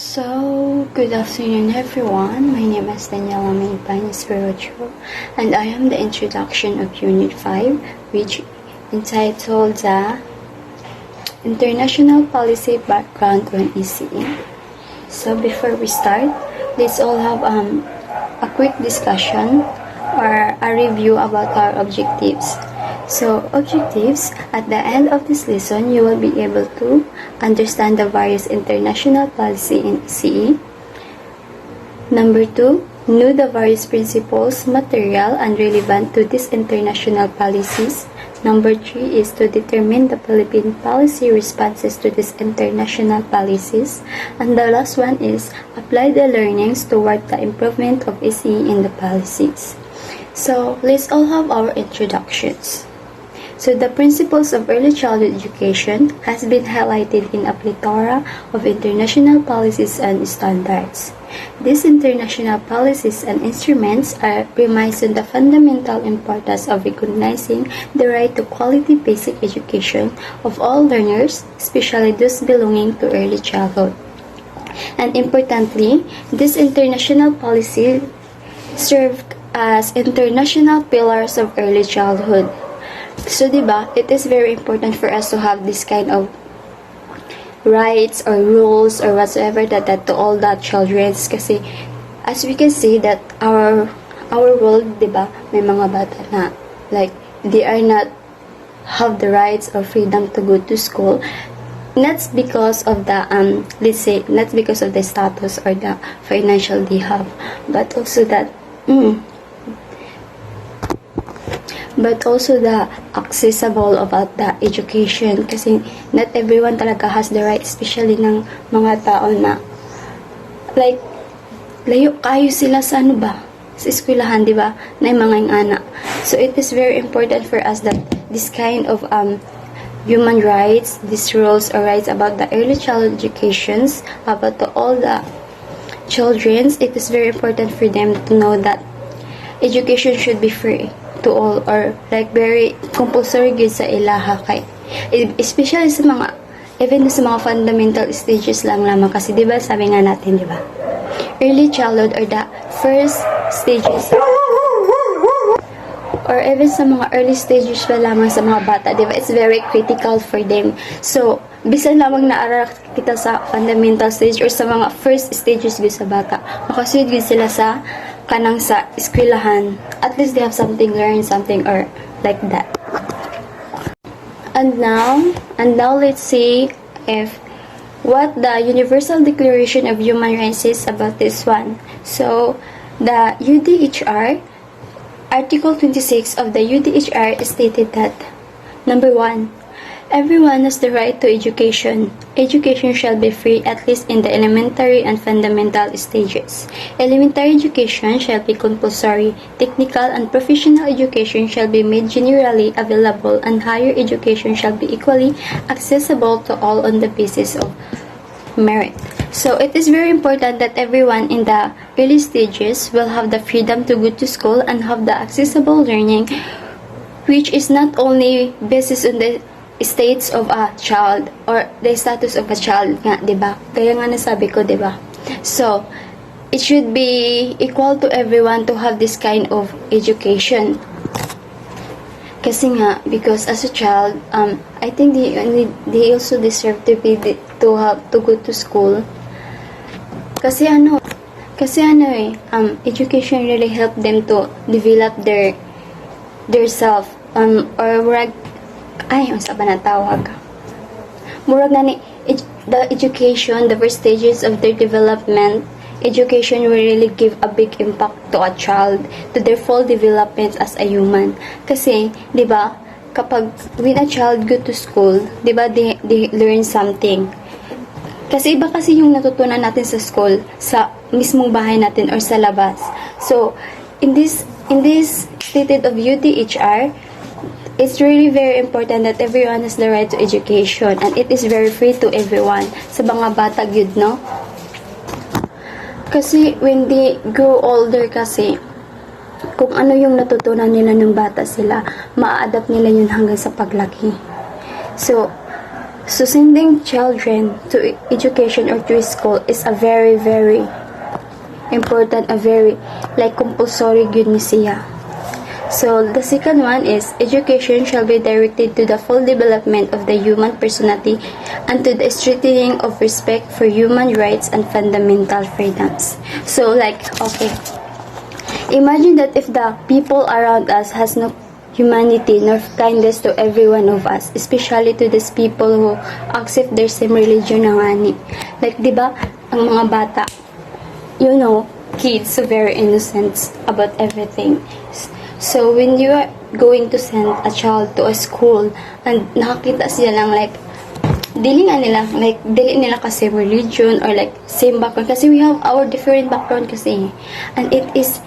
So, good afternoon everyone. My name is Daniela May Ybañez Perocho, and I am the introduction of Unit 5, which entitled the International Policy Background on ECE. So, before we start, let's all have a quick discussion or a review about our objectives. So, objectives, at the end of this lesson, you will be able to understand the various international policy in ECE. Number 2, know the various principles, material, and relevant to these international policies. Number 3 is to determine the Philippine policy responses to these international policies. And the last one is apply the learnings toward the improvement of ECE in the policies. So, let's all have our introductions. So, the principles of early childhood education has been highlighted in a plethora of international policies and standards. These international policies and instruments are premised on the fundamental importance of recognizing the right to quality basic education of all learners, especially those belonging to early childhood. And importantly, this international policy served as international pillars of early childhood. So, diba, it is very important for us to have this kind of rights or rules or whatsoever that to all the children. Kasi, as we can see that our world, diba, may mga bata na, like, they are not have the rights or freedom to go to school. Not because of the, let's say, not because of the status or the financial they have, but also that, but also the accessible about the education, kasi not everyone talaga has the right, especially ng mga tao na like layo kayo sila sa sa eskwelahan, di ba, na mga anak. So it is very important for us that this kind of human rights, these rules or rights about the early childhood educations, about to all the children, it is very important for them to know that education should be free to all, or like very compulsory good sa ilaha kay, especially sa mga even sa mga fundamental stages lang lamang, kasi di ba sabi nga natin, di ba, early childhood or the first stages, or even sa mga early stages pa lamang sa mga bata, di ba, it's very critical for them. So bisan lamang naaral kita sa fundamental stage or sa mga first stages gud sa bata, makasud gud sila sa kanang sa eskwelahan, at least they have something, learn something or like that. And now let's see if what the Universal Declaration of Human Rights says about this one. So the UDHR, Article 26 of the UDHR stated that, number 1, everyone has the right to education. Education shall be free at least in the elementary and fundamental stages. Elementary education shall be compulsory. Technical and professional education shall be made generally available, and higher education shall be equally accessible to all on the basis of merit. So it is very important that everyone in the early stages will have the freedom to go to school and have the accessible learning, which is not only based on the states of a child or the status of a child nga, diba? Kaya nga nasabi ko, diba? So, it should be equal to everyone to have this kind of education. Kasi nga, because as a child, I think they also deserve to be to have to go to school. Kasi education really help them to develop their self, or unsa ba na tawag? Murag na ni the education, the first stages of their development, education will really give a big impact to a child, to their full development as a human. Kasi, di ba, kapag when a child go to school, di ba, they learn something. Kasi iba kasi yung natutunan natin sa school, sa mismong bahay natin or sa labas. So, in this stated of UDHR, it's really very important that everyone has the right to education, and it is very free to everyone. Sa mga bata gyud, no? Kasi when they grow older kasi, kung ano yung natutunan nila ng bata sila, ma-adapt nila yun hanggang sa paglaki. So So sending children to education or to school is a very, very important, a very like compulsory good ni siya. So the second one is education shall be directed to the full development of the human personality and to the strengthening of respect for human rights and fundamental freedoms. So like, okay, imagine that if the people around us has no humanity nor kindness to every one of us, especially to these people who accept their same religion na nga ni. Like, di ba, ang mga bata, you know, kids so very innocent about everything. So when you are going to send a child to a school and nakakita sila lang like dili nila kasi religion or like same background kasi we have our different background kasi, and it is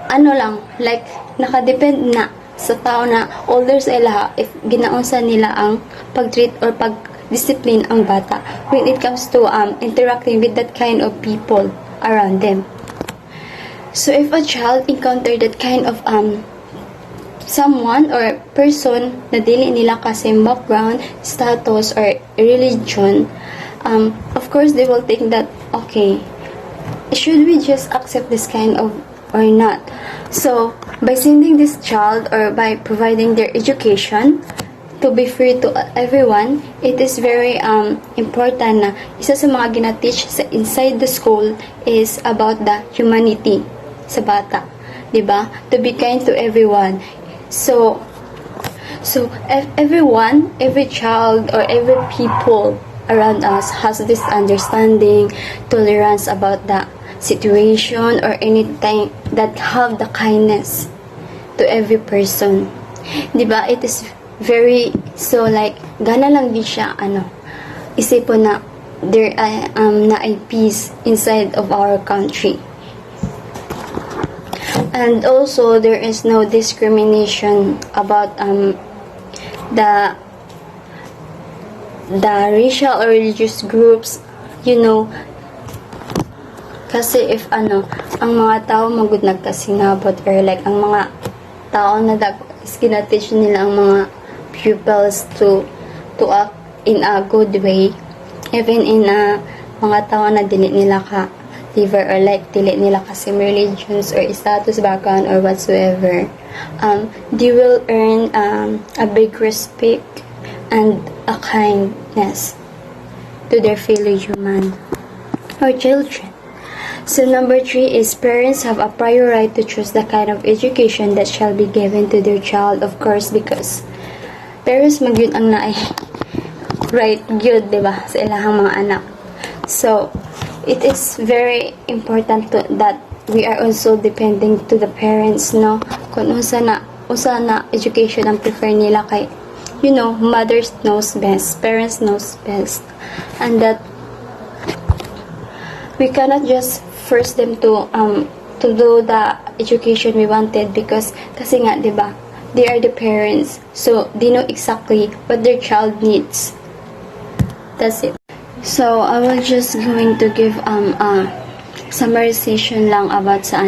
ano lang like nakadepend na sa tao na older sa ilaha if ginaunsa nila ang pag-treat or pag-discipline ang bata when it comes to interacting with that kind of people around them. So if a child encounter that kind of someone or person na dili nila kasi background, status or religion, of course they will think that okay, should we just accept this kind of or not? So by sending this child or by providing their education to be free to everyone, it is very important na isa sa mga gina-teach sa inside the school is about the humanity sa bata, 'di ba? To be kind to everyone. So if every child or every people around us has this understanding, tolerance about the situation or anything that have the kindness to every person. 'Di ba? It is very so like gana lang din siya isipon na there na ay peace inside of our country. And also there is no discrimination about the racial or religious groups, you know, kasi if ang mga tao magud nagkasinabot or like ang mga tao na is gina-teach nila ang mga pupils to act in a good way, even in mga tao na dili nila ka liver or like dili nila kasi religions or status background or whatsoever, they will earn a big respect and a kindness to their fellow human or children. So number 3 is parents have a prior right to choose the kind of education that shall be given to their child, of course, because parents magyud ang naay right gyud, diba, sa ilahang mga anak. So it is very important that we are also depending to the parents, no, kung usa na education ang prefer nila kay, you know, mothers knows best, parents knows best, and that we cannot just force them to do the education we wanted because kasi nga, diba, they are the parents, so they know exactly what their child needs. That's it. So I will just going to give a summarization lang about sa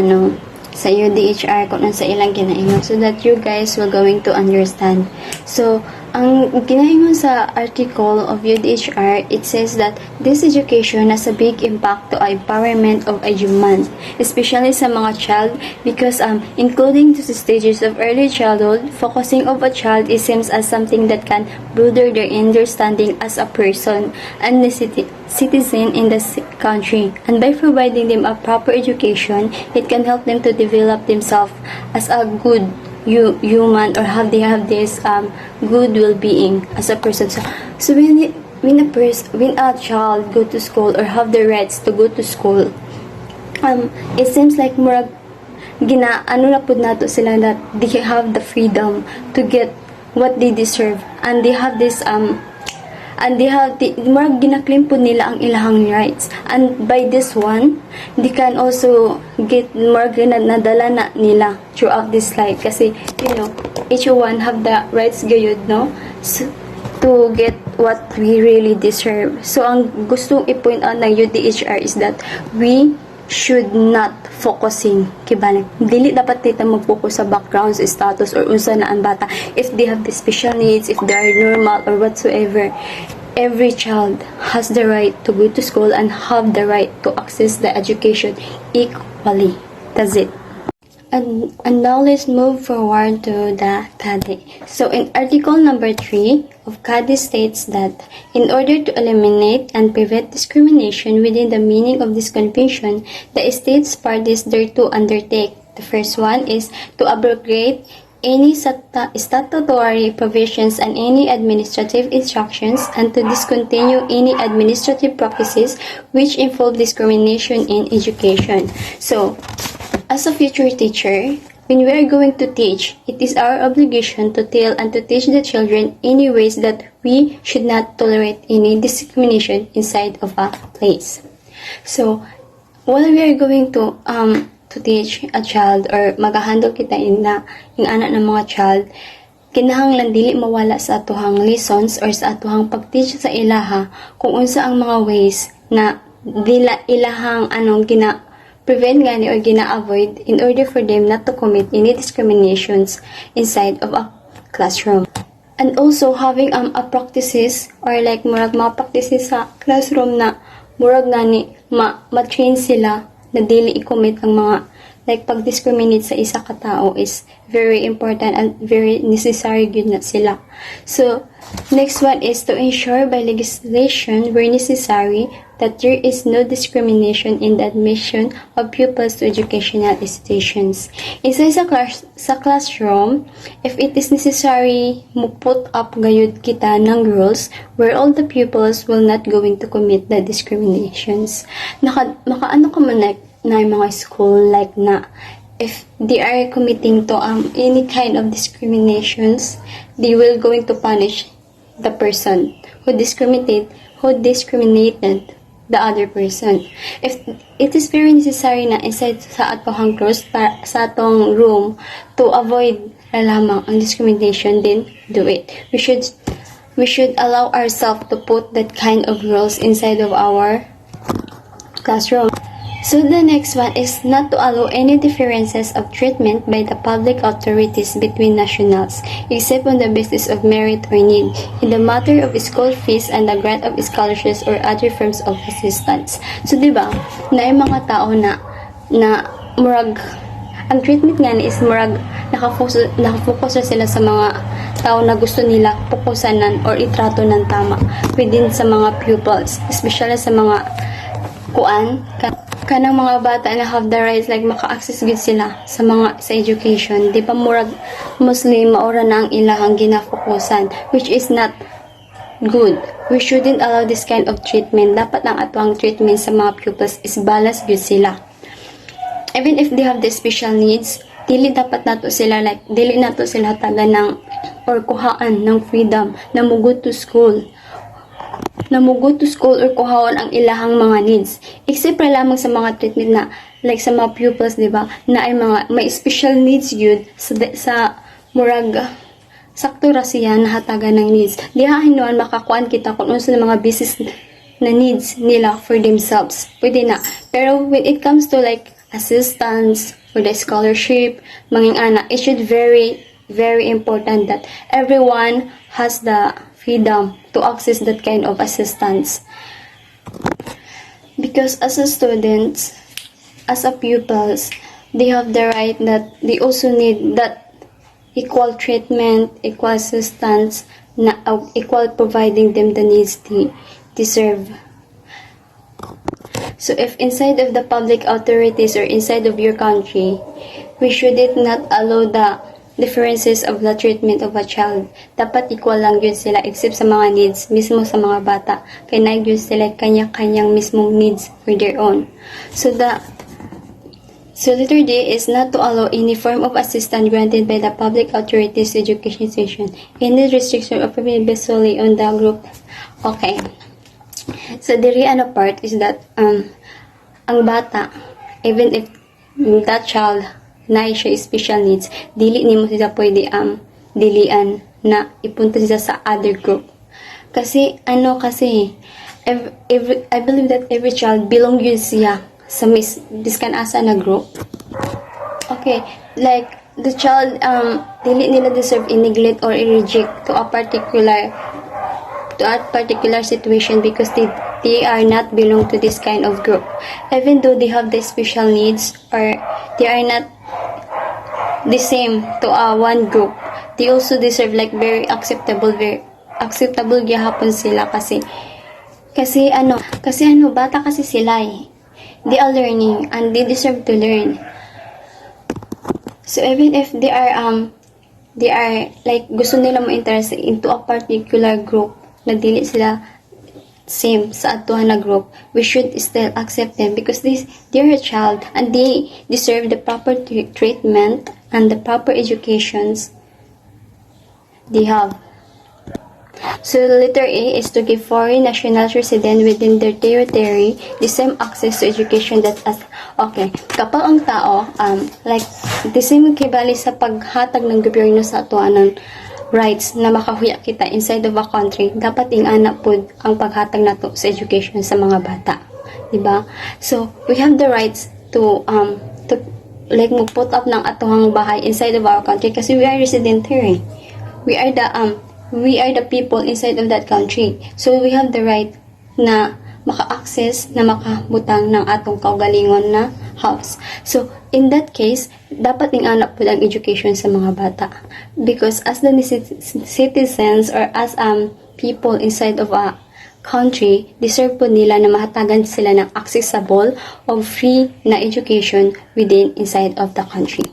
UDHR kung sa ilang ginaingon so that you guys will going to understand. So ang ginaingon sa article of UDHR, it says that this education has a big impact to empowerment of a human, especially sa mga child, because including the stages of early childhood, focusing of a child is seems as something that can broaden their understanding as a person and the citizen in the country, and by providing them a proper education, it can help them to develop themselves as a good human or they have this good well-being as a person. So when a child go to school or have the rights to go to school, it seems like murag na pud nato sila that they have the freedom to get what they deserve, and they have this murag ginaklaim po nila ang ilahang rights, and by this one they can also get murag nadala na nila throughout this life kasi you know each one have the rights gayud, no, so, to get what we really deserve. So ang gustong i-point out ng UDHR is that we should not focusing kibalik dili dapat tita mag-focus sa backgrounds, status or unsa na ang bata, if they have the special needs, if they are normal or whatsoever. Every child has the right to go to school and have the right to access the education equally. That's it. And now let's move forward to the CADE. So in Article number 3 of CADE states that in order to eliminate and prevent discrimination within the meaning of this convention, the states parties thereto undertake. The first one is to abrogate any statutory provisions and any administrative instructions, and to discontinue any administrative practices which involve discrimination in education. So, as a future teacher, when we are going to teach, it is our obligation to tell and to teach the children any ways that we should not tolerate any discrimination inside of a place. So, while we are going to teach a child or mag-handle kita in anak ng mga child, kinahanglan dili mawala sa atuhang lessons or sa atuhang pag-teach sa ilaha kung unsa ang mga ways na dila ilahang prevent gani or gina-avoid in order for them not to commit any discriminations inside of a classroom. And also having a practices or like murag mga practices sa classroom na murag gani ma-train sila na dili i-commit ang mga like pag-discriminate sa isa ka tao is very important and very necessary good na sila. So, next one is to ensure by legislation where necessary that there is no discrimination in the admission of pupils to educational institutions. Isa sa classroom, if it is necessary, put up gayud kita ng rules where all the pupils will not going to commit the discriminations. Makaano ka man na mga school like na if they are committing to any kind of discriminations, they will going to punish the person who discriminated the other person. If it is very necessary na inside sa atong closed sa atong room to avoid lamang ang discrimination, then do it. We should allow ourselves to put that kind of rules inside of our classroom. So the next one is not to allow any differences of treatment by the public authorities between nationals, except on the basis of merit or need, in the matter of school fees and the grant of scholarships or other forms of assistance. So diba, na yung mga tao na murag, ang treatment nga is murag nakafocus na sila sa mga tao na gusto nila fokusanan or itrato ng tama within sa mga pupils, especially sa mga kanang mga bata na have the rights like maka-access gud sila sa education. Di ba murag Muslim maura na ang ilahang ginafokusan, which is not good. We shouldn't allow this kind of treatment. Dapat ang atuang treatment sa mga pupils is balance gud sila. Even if they have the special needs, dili nato sila taga ng or kuhaan ng freedom na mugod to school or kuhaon ang ilahang mga needs. Except lamang sa mga treatment na like sa mga pupils, di ba, na ay may special needs yun sa murag sakto ra siya na hatagan ng needs. Di hahinuan makakuan kita kung unsa na mga business na needs nila for themselves. Pwede na. Pero when it comes to like assistance for the scholarship, it should very, very important that everyone has the freedom to access that kind of assistance. Because as a student, as a pupils, they have the right that they also need that equal treatment, equal assistance, equal providing them the needs they deserve. So if inside of the public authorities or inside of your country, we should not allow the differences of the treatment of a child. Dapat equal lang yun sila except sa mga needs mismo sa mga bata. Kaya na-yun sila kanya-kanyang mismong needs for their own. So letter D is not to allow any form of assistance granted by the public authorities to education institution. Any restriction of prohibited solely on the group. Okay. So the part is that ang bata, even if that child na siya special needs, dili nimo sila pwede dilian na ipunta sila sa other group. Kasi I believe that every child belong yun siya sa biskan asa na group. Okay, like the child dili nila deserve i-neglect or i-reject to a particular situation because they are not belong to this kind of group, even though they have the special needs or they are not the same to one group. They also deserve like very acceptable gyapon sila kasi bata kasi sila eh. They are learning and they deserve to learn. So even if they are like gusto nila mo interest into a particular group na dili sila same sa atuhan na group, we should still accept them because they are a child and they deserve the proper treatment and the proper educations they have. So letter A is to give foreign national resident within their territory the same access to education that as okay. Kapag ang tao like the same kibali sa paghatag ng gobyerno sa atuan ng rights na makahuya kita inside of a country, dapat ingana pud ang paghatag nato sa education sa mga bata, diba? So we have the rights to like mo put up ng atuhang bahay inside of our country kasi we are resident here. We are the people inside of that country. So we have the right na maka-access na makabutang ng atong kaugalingon na house. So in that case, dapat ingana po ang education sa mga bata because as the citizens or as people inside of a country, deserve po nila na mahatagan sila ng accessible or free na education within inside of the country.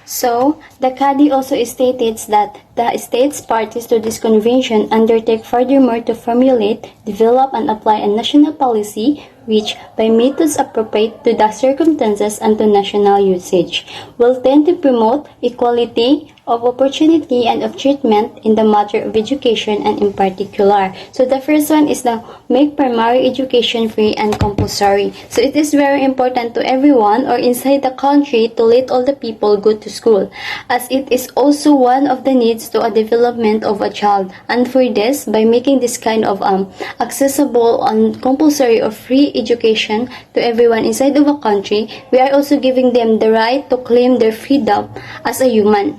So, the CADI also states that the states parties to this convention undertake furthermore to formulate, develop, and apply a national policy which, by methods appropriate to the circumstances and to national usage, will tend to promote equality of opportunity and of treatment in the matter of education and in particular. So the first one is the make primary education free and compulsory. So it is very important to everyone or inside the country to let all the people go to school, as it is also one of the needs to a development of a child. And for this, by making this kind of accessible and compulsory or free education to everyone inside of a country, we are also giving them the right to claim their freedom as a human.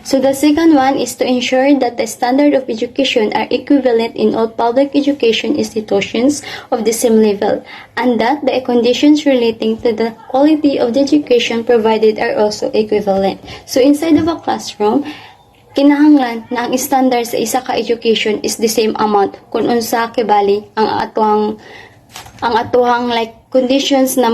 So the second one is to ensure that the standard of education are equivalent in all public education institutions of the same level, and that the conditions relating to the quality of the education provided are also equivalent. So inside of a classroom, kinahanglan na ang standard sa isa ka education is the same amount kung unsa kibali ang atuhang like conditions na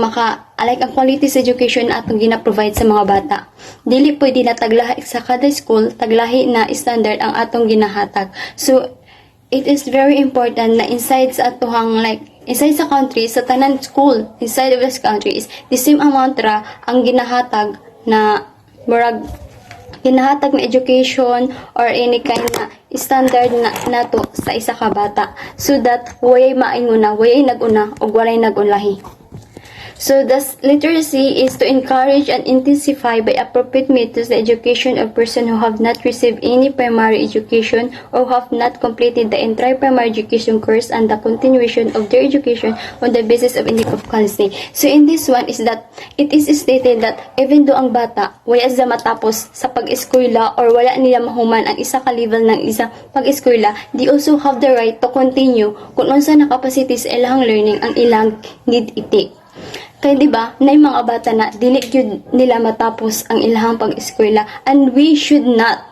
like ang quality sa education na atong gina-provide sa mga bata. Dili pwede na taglahi sa kada school, taglahi na standard ang atong ginahatag. So it is very important na inside sa atuhang like inside sa country, sa tanan school inside of this country is the same amount ra ang ginahatag na murag ginahatag na education or any kind na standard na nato sa isa ka bata, so that way mainguna, way naguna o walay nagunlahi. So the literacy is to encourage and intensify by appropriate methods the education of persons who have not received any primary education or have not completed the entire primary education course and the continuation of their education on the basis of incompetency. So in this one is that it is stated that even though ang bata wala sa matapos sa pag-eskwela or wala nila mahuman ang isa ka level ng isa pag-eskwela, they also have the right to continue kung unsa na capacity sa ilang learning ang ilang need iti. Kaya diba, na yung mga bata na dili gyud nila matapos ang ilahang pag-eskwela, and we should not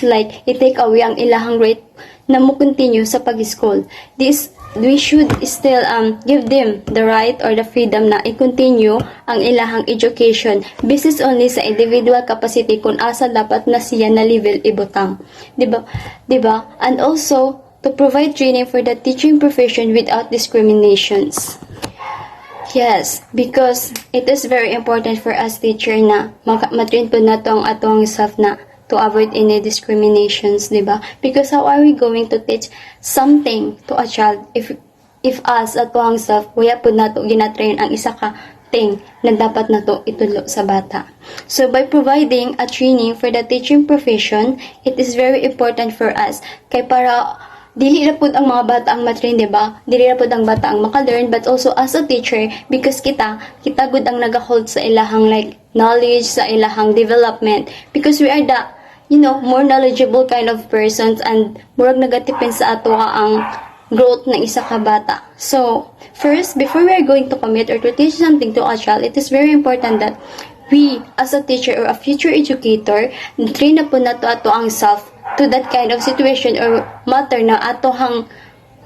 like i-take away ang ilahang right na mo continue sa pag-school. We should still give them the right or the freedom na i-continue ang ilahang education basis only sa individual capacity kung asa dapat na siya na level ibutang. Diba? And also to provide training for the teaching profession without discriminations. Yes, because it is very important for us teacher na matrain po na to ang atong self na to avoid any discriminations, diba? Because how are we going to teach something to a child if us atong self wala po na to ginatrain ang isa ka thing na dapat na to itulo sa bata. So by providing a training for the teaching profession, it is very important for us kay para dili ra pud ang mga bata ang matrain, di ba? Dili ra pud ang bata ang maka-learn, but also as a teacher, because kita gud ang nagahold sa ilahang like knowledge, sa ilahang development, because we are the more knowledgeable kind of persons, and murag nagatipin sa ato ang growth ng isa ka bata. So, first, before we are going to commit or to teach something to a child, it is very important that we, as a teacher or a future educator, train na po na to ato ang self to that kind of situation or matter na ato hang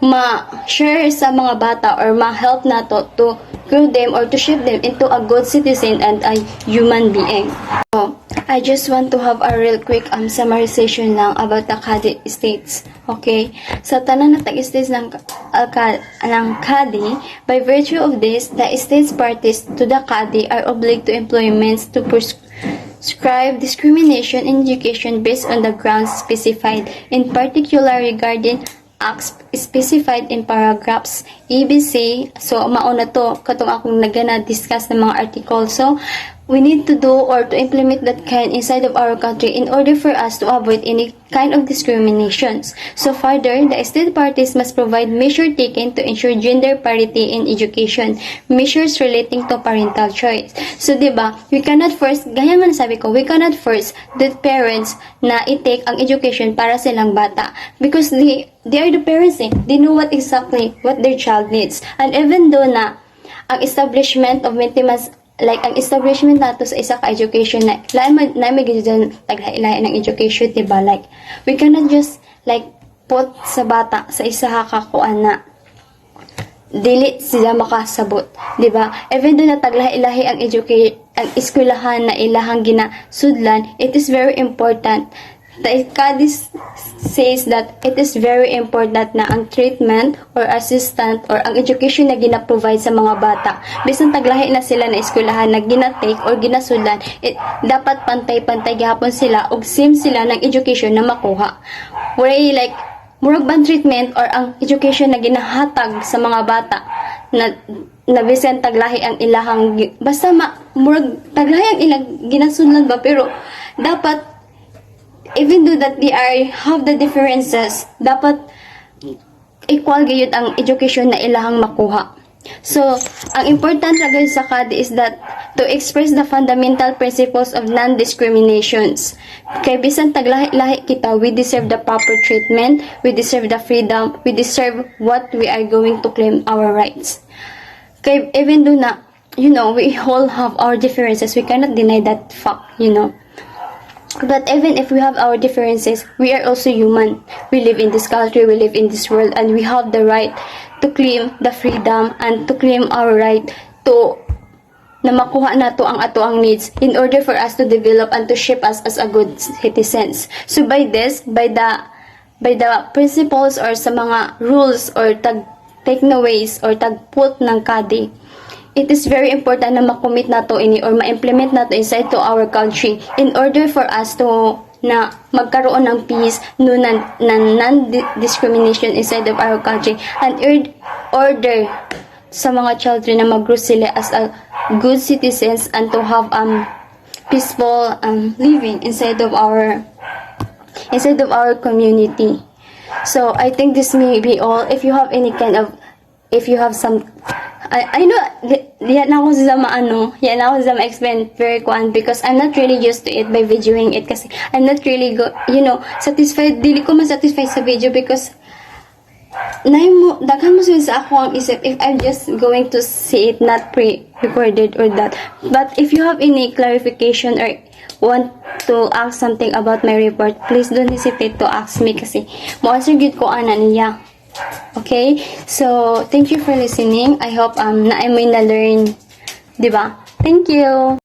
ma-share sa mga bata or ma-help nato to grow them or to shape them into a good citizen and a human being. So, I just want to have a real quick summarization lang about the CADI states. Okay? Sa tanan na tag-states ng CADI, by virtue of this, the states parties to the CADI are obliged to employments to prescribe discrimination in education based on the grounds specified, in particular regarding acts specified in paragraphs ABC. So, mauna to, katong akong nagana-discuss ng mga article. So, we need to do or to implement that kind inside of our country in order for us to avoid any kind of discriminations. So, further, the state parties must provide measures taken to ensure gender parity in education, measures relating to parental choice. So, diba, we cannot force, gaya man sabi ko, we cannot force the parents na i-take ang education para silang bata, because they are the parents, they know what exactly what their child needs. And even though na ang establishment of maintenance, like ang establishment nato sa isa ka education na may gidan taglahi-lahi ng education, diba? Like we cannot just like put sa bata sa isa ka kuan na dili sila makasabot, diba? Even though na taglahi-lahi ang ang eskwelahan na ilahang ginasudlan, it is very important. The CADI says that it is very important na ang treatment or assistant or ang education na gina-provide sa mga bata, bisan taglahi na sila na eskwelahan na ginatake or ginasudan, dapat pantay-pantay gihapon sila og same sila ng education na makuha. Where like murag bang treatment or ang education na ginahatag sa mga bata na bisan taglahi ang ilahang basta murag taglahi ang ilang ginasudlan ba, pero dapat even though that they have the differences, dapat equal gayud ang education na ilahang makuha. So, ang important ra gyud sa CADI is that to express the fundamental principles of non-discriminations. Kay bisan taglahi-lahi kita, we deserve the proper treatment, we deserve the freedom, we deserve what we are going to claim our rights. Kay even though na, we all have our differences, we cannot deny that fact, But even if we have our differences, we are also human. We live in this country, we live in this world, and we have the right to claim the freedom and to claim our right to na makuha nato ang ato ang needs in order for us to develop and to shape us as a good citizens. So by the principles or sa mga rules or takeaways or tagput ng CADI, it is very important na makomit nato ini or ma-implement nato inside to our country in order for us to na magkaroon ng peace, non-discrimination inside of our country, and order sa mga children na mag-grow sila as a good citizens and to have peaceful living inside of our community. So I think this may be all. If you have some I know yan ako sa explain very kuan, because I'm not really used to it by videoing it, kasi I'm not really satisfied, dili ko man satisfied sa video, because daghan mo sa ako ang isip if I'm just going to see it not pre-recorded or that. But if you have any clarification or want to ask something about my report, please don't hesitate to ask me, kasi mo-answer gid ko ana niya. Okay? So, thank you for listening. I hope na I may na-learn, diba? Thank you!